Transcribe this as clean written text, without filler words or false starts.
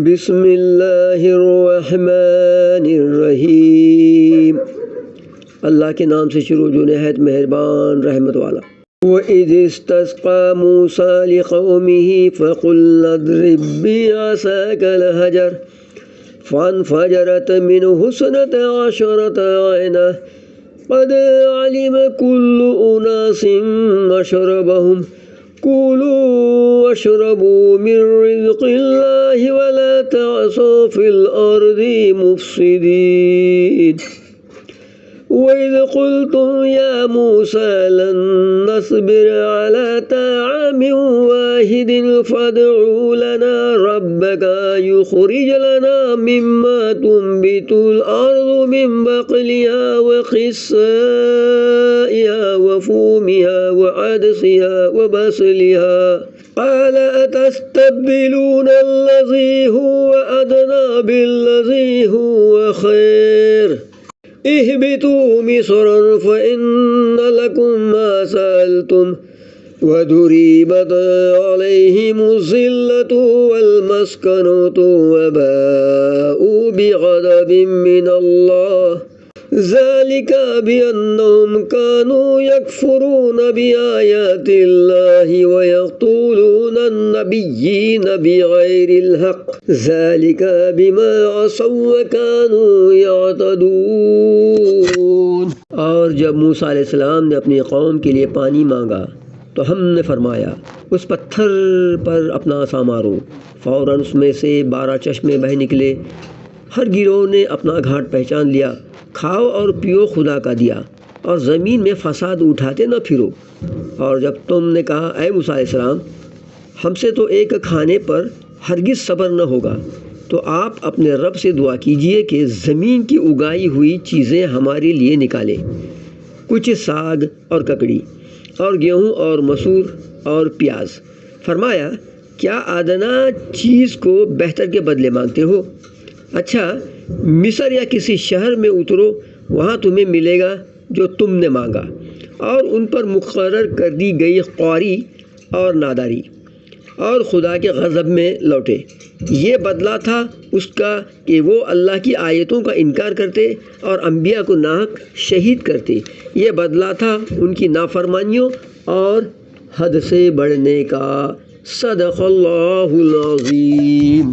بسم اللہ الرحمن الرحیم، اللہ کے نام سے شروع جو نہایت مہربان رحمت والا۔ وَإِذِ اسْتَسْقَىٰ مُوسَىٰ لِقَوْمِهِ فَقُلْنَا اضْرِب بِّعَصَاكَ الْحَجَرَ فَانفَجَرَتْ مِنْهُ اثْنَتَا عَشْرَةَ عَيْنًا قَدْ عَلِمَ كُلُّ أُنَاسٍ مَّشْرَبَهُمْ كُلُوا وَاشْرَبُوا مِن رِّزْقِ اللَّهِ وَلَا تَعْثَوْا فِي الْأَرْضِ مُفْسِدِينَ وَإِذْ قُلْتُمْ يَا مُوسَىٰ لَن نَّصْبِرَ عَلَىٰ طَعَامٍ وَاحِدٍ فَادْعُ لَنَا رَبَّكَ يُخْرِجْ لَنَا مِمَّا تُنبِتُ الْأَرْضُ مِن بَقْلِهَا وَقِثَّائِهَا وَفُومِهَا وَعَدَسِهَا وَبَصَلِهَا قَالَ أَتَسْتَبْدِلُونَ الَّذِي هُوَ أَدْنَىٰ بِالَّذِي هُوَ خَيْرٌ اهْبِطُوا مِصْرًا فَإِنَّ لَكُم مَّا سَأَلْتُمْ وَضُرِبَتْ عَلَيْهِمُ الذِّلَّةُ وَالْمَسْكَنَةُ وَبَاءُوا بِغَضَبٍ مِّنَ اللَّهِ ذَلِكَ بِأَنَّهُمْ كَانُوا يَكْفُرُونَ بِآيَاتِ اللَّهِ وَيَقْتُلُونَ النَّبِيِّينَ بِغَيْرِ الْحَقِّ ذَلِكَ بِمَا عَصَوا وَكَانُوا يَعْتَدُونَ۔ اور جب موسیٰ علیہ السلام نے اپنی قوم کے لیے پانی مانگا تو ہم نے فرمایا اس پتھر پر اپنا عصا مارو، فوراً اس میں سے 12 چشمے بہہ نکلے۔ ہر گروہ نے اپنا گھاٹ پہچان لیا۔ کھاؤ اور پیو خدا کا دیا، اور زمین میں فساد اٹھاتے نہ پھرو۔ اور جب تم نے کہا اے موسیٰ علیہ السلام ہم سے تو ایک کھانے پر ہرگز صبر نہ ہوگا، تو آپ اپنے رب سے دعا کیجئے کہ زمین کی اگائی ہوئی چیزیں ہمارے لیے نکالے، کچھ ساگ اور ککڑی اور گیہوں اور مسور اور پیاز۔ فرمایا کیا ادنیٰ چیز کو بہتر کے بدلے مانگتے ہو؟ اچھا مصر یا کسی شہر میں اترو، وہاں تمہیں ملے گا جو تم نے مانگا، اور ان پر مقرر کر دی گئی قواری اور ناداری، اور خدا کے غضب میں لوٹے۔ یہ بدلہ تھا اس کا کہ وہ اللہ کی آیتوں کا انکار کرتے اور انبیاء کو ناحق شہید کرتے۔ یہ بدلہ تھا ان کی نافرمانیوں اور حد سے بڑھنے کا۔ صدق اللہ العظیم۔